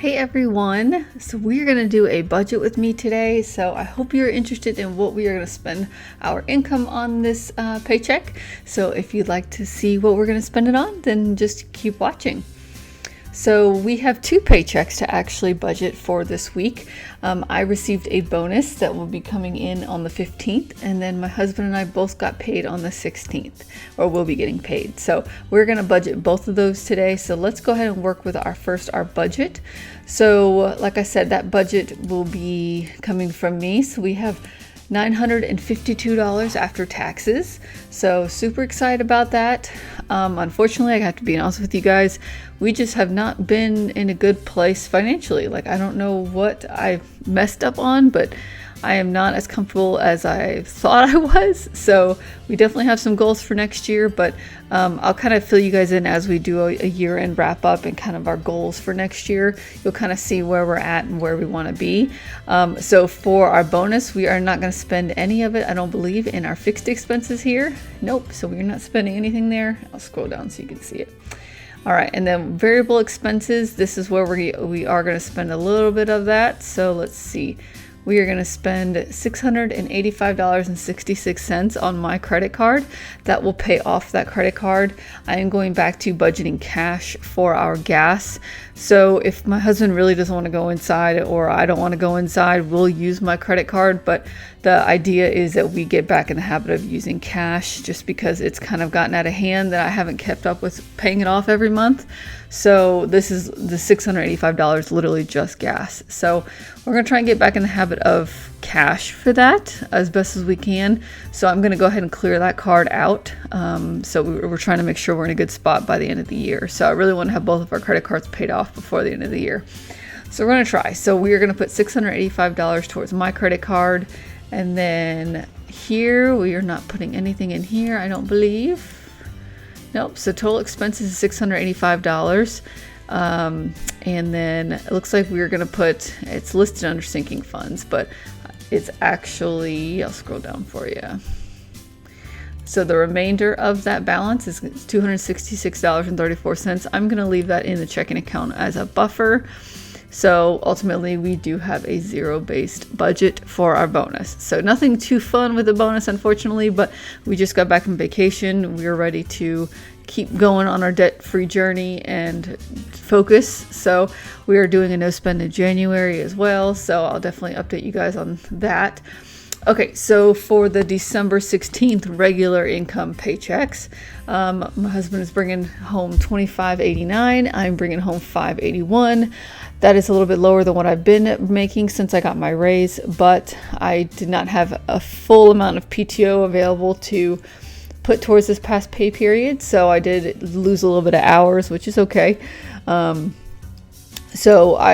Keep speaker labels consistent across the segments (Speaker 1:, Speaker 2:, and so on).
Speaker 1: Hey everyone, so we're going to do a budget with me today. So I hope you're interested in what we are going to spend our income on this paycheck. So if you'd like to see what we're going to spend it on, then just keep watching. So we have two paychecks to actually budget for this week. I received a bonus that will be coming in on the 15th, and then my husband and I both got paid on the 16th, or will be getting paid. So we're going to budget both of those today. So let's go ahead and work with our budget. So like I said, that budget will be coming from me. So we have $952 after taxes. So super excited about that. Unfortunately, I have to be honest with you guys, we just have not been in a good place financially. Like, I don't know what I've messed up on, but I am not as comfortable as I thought I was. So we definitely have some goals for next year, but I'll kind of fill you guys in as we do a year-end wrap up and kind of our goals for next year. You'll kind of see where we're at and where we want to be. So for our bonus, we are not going to spend any of it, I don't believe, in our fixed expenses here. Nope. So we're not spending anything there. I'll scroll down so you can see it. All right, and then variable expenses, this is where we are going to spend a little bit of that. So let's see. We are going to spend $685.66 on my credit card. That will pay off that credit card. I am going back to budgeting cash for our gas. So if my husband really doesn't want to go inside or I don't want to go inside, we'll use my credit card. But the idea is that we get back in the habit of using cash, just because it's kind of gotten out of hand that I haven't kept up with paying it off every month. So this is the $685, literally just gas. So we're going to try and get back in the habit of cash for that as best as we can. So I'm going to go ahead and clear that card out. So we're trying to make sure we're in a good spot by the end of the year. So I really want to have both of our credit cards paid off before the end of the year. So we're going to try. So we are going to put $685 towards my credit card. And then here, we are not putting anything in here, I don't believe. Nope. So total expenses is $685. And then it looks like we're going to put, it's listed under sinking funds, but it's actually, I'll scroll down for you. So the remainder of that balance is $266.34. I'm going to leave that in the checking account as a buffer. So ultimately, we do have a zero-based budget for our bonus. So nothing too fun with the bonus, unfortunately, but we just got back from vacation. We're ready to keep going on our debt-free journey and focus. So we are doing a no spend in January as well. So I'll definitely update you guys on that. Okay, so for the December 16th regular income paychecks, my husband is bringing home $25.89. I'm bringing home $5.81. That is a little bit lower than what I've been making since I got my raise, but I did not have a full amount of PTO available to put towards this past pay period, so I did lose a little bit of hours, which is okay. So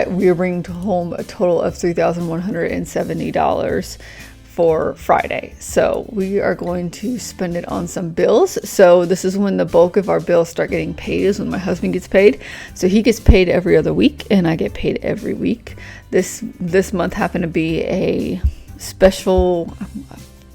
Speaker 1: we are bringing home a total of $3,170 for Friday. So we are going to spend it on some bills. So this is when the bulk of our bills start getting paid, is when my husband gets paid. So he gets paid every other week and I get paid every week. This month happened to be a special,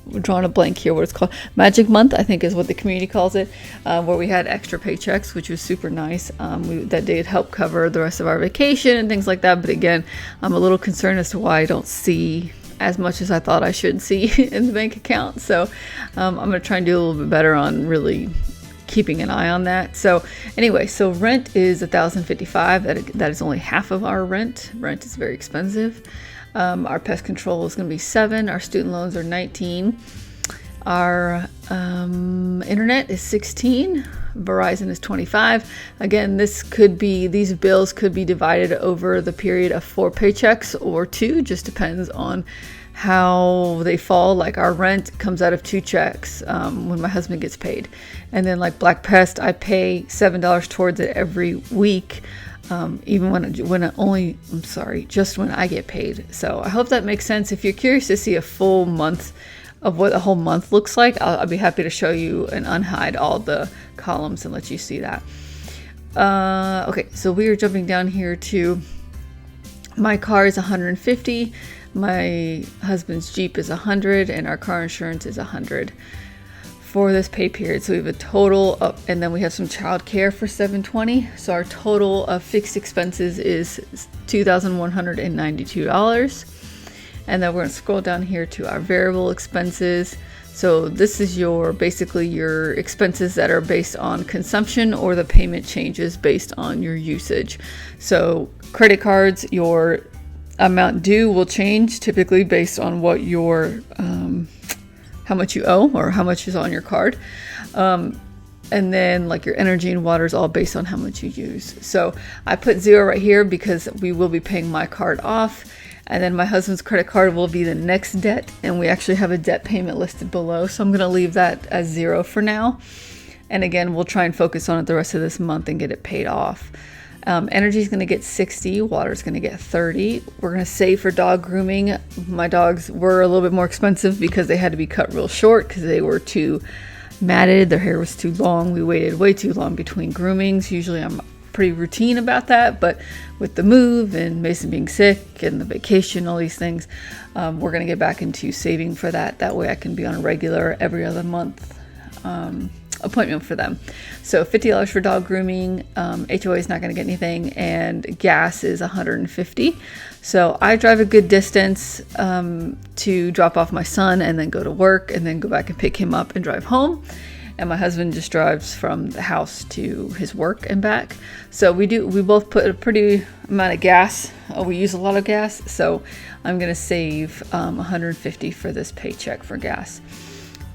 Speaker 1: we're drawing a blank here, what it's called, Magic Month, I think is what the community calls it, where we had extra paychecks, which was super nice. That did help cover the rest of our vacation and things like that. But again, I'm a little concerned as to why I don't see as much as I thought I should see in the bank account. So I'm going to try and do a little bit better on really keeping an eye on that. So anyway, so rent is $1,055. That is only half of our rent. Rent is very expensive. Our pest control is going to be $7. Our student loans are $19. Our internet is $16. Verizon is $25. Again, these bills could be divided over the period of 4 paychecks or 2, just depends on how they fall. Like our rent comes out of 2 checks when my husband gets paid. And then like Black Pest, I pay $7 towards it every week. Even just when I get paid. So I hope that makes sense. If you're curious to see a full month of what a whole month looks like, I'll be happy to show you and unhide all the columns and let you see that. Okay, so we are jumping down here to my car is $150, my husband's Jeep is $100, and our car insurance is $100. for this pay period. So we have a total of, and then we have some child care for $720. So our total of fixed expenses is $2,192. And then we're going to scroll down here to our variable expenses. So this is basically your expenses that are based on consumption, or the payment changes based on your usage. So credit cards, your amount due will change typically based on what your how much you owe or how much is on your card. And then like your energy and water is all based on how much you use. So I put 0 right here because we will be paying my card off. And then my husband's credit card will be the next debt. And we actually have a debt payment listed below. So I'm going to leave that as 0 for now. And again, we'll try and focus on it the rest of this month and get it paid off. Energy is going to get 60, water is going to get 30. We're going to save for dog grooming. My dogs were a little bit more expensive because they had to be cut real short because they were too matted. Their hair was too long. We waited way too long between groomings. Usually I'm pretty routine about that, but with the move and Mason being sick and the vacation, all these things, we're going to get back into saving for that. That way I can be on a regular every other month appointment for them. So $50 for dog grooming. HOA is not going to get anything, and gas is $150. So I drive a good distance to drop off my son and then go to work and then go back and pick him up and drive home. And my husband just drives from the house to his work and back. So we both put a pretty amount of gas. We use a lot of gas. So I'm going to save $150 for this paycheck for gas.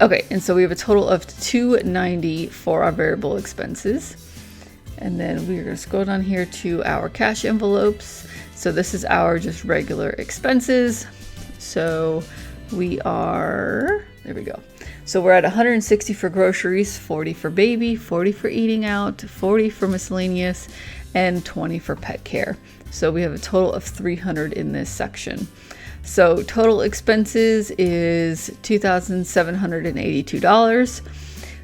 Speaker 1: Okay, and so we have a total of $290 for our variable expenses. And then we're going to scroll down here to our cash envelopes. So this is our just regular expenses. So there we go. So we're at $160 for groceries, $40 for baby, $40 for eating out, $40 for miscellaneous, and $20 for pet care. So we have a total of $300 in this section. So total expenses is $2,782.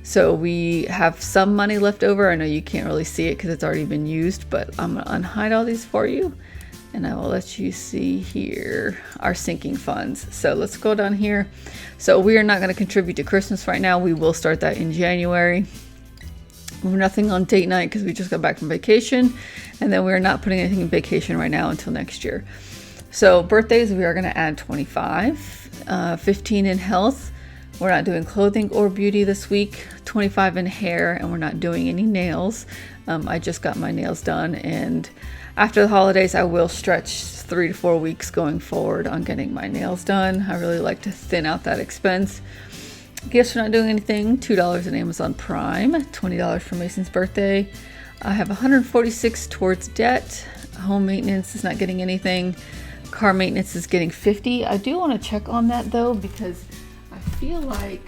Speaker 1: So we have some money left over. I know you can't really see it because it's already been used, but I'm going to unhide all these for you. And I will let you see here our sinking funds. So let's go down here. So we are not going to contribute to Christmas right now. We will start that in January. We're nothing on date night because we just got back from vacation. And then we're not putting anything in vacation right now until next year. So birthdays, we are going to add 25, 15 in health. We're not doing clothing or beauty this week, 25 in hair, and we're not doing any nails. I just got my nails done, and after the holidays, I will stretch 3 to 4 weeks going forward on getting my nails done. I really like to thin out that expense. Gifts, we're not doing anything. $2 in Amazon Prime, $20 for Mason's birthday. I have $146 towards debt. Home maintenance is not getting anything. Car maintenance is getting $50. I do want to check on that though, because I feel like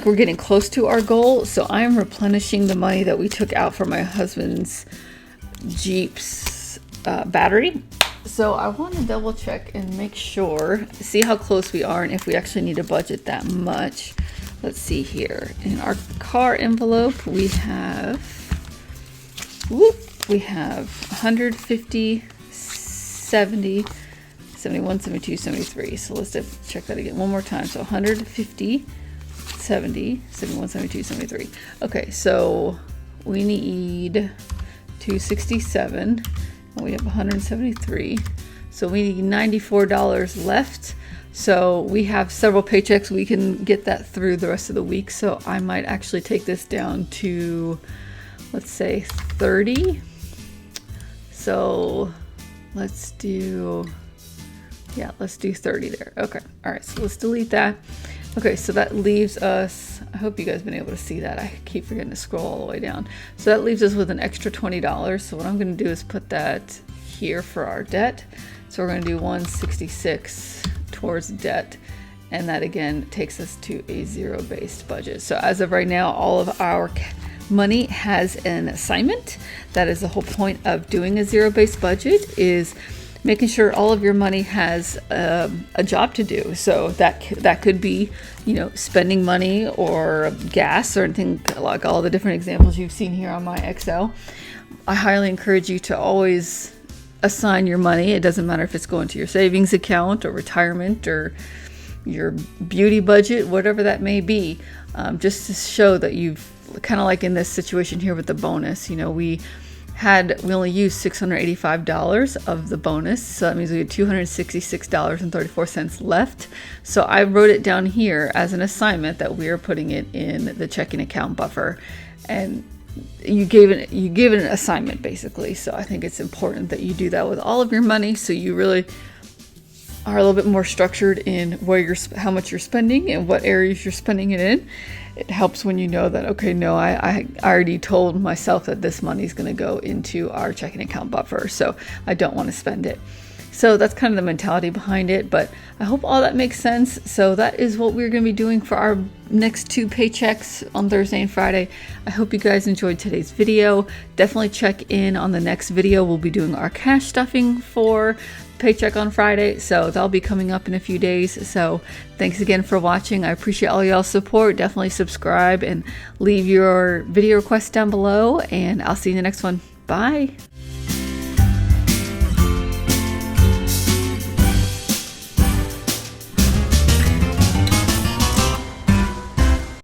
Speaker 1: we're getting close to our goal. So I'm replenishing the money that we took out for my husband's Jeep's battery. So I want to double check and make sure, see how close we are and if we actually need to budget that much. Let's see here. In our car envelope, we have 150, 70, 71, 72, 73. So let's check that again one more time. So 150, 70, 71, 72, 73. Okay, so we need 267 and we have 173. So we need $94 left. So we have several paychecks. We can get that through the rest of the week. So I might actually take this down to, let's say 30. So let's do 30 there. Okay. All right. So let's delete that. Okay. So that leaves us, I hope you guys have been able to see that. I keep forgetting to scroll all the way down. So that leaves us with an extra $20. So what I'm going to do is put that here for our debt. So we're going to do 166 towards debt. And that again takes us to a zero-based budget. So as of right now, all of our money has an assignment. That is the whole point of doing a zero-based budget, is making sure all of your money has a job to do. So that could be, spending money or gas or anything, like all the different examples you've seen here on my Excel. I highly encourage you to always assign your money. It doesn't matter if it's going to your savings account or retirement or your beauty budget, whatever that may be, just to show that you've kind of like in this situation here with the bonus. You know, we only used $685 of the bonus, so that means we had $266.34 left. So I wrote it down here as an assignment that we are putting it in the checking account buffer, and you gave it an assignment basically. So I think it's important that you do that with all of your money, so you really are a little bit more structured in where how much you're spending and what areas you're spending it in. It helps when you know that, okay, no, I already told myself that this money is going to go into our checking account buffer, so I don't want to spend it. So that's kind of the mentality behind it, but I hope all that makes sense. So that is what we're going to be doing for our next 2 paychecks on Thursday and Friday. I hope you guys enjoyed today's video. Definitely check in on the next video. We'll be doing our cash stuffing for paycheck on Friday, so that'll be coming up in a few days. So thanks again for watching. I appreciate all y'all's support. Definitely subscribe and leave your video requests down below, and I'll see you in the next one. Bye.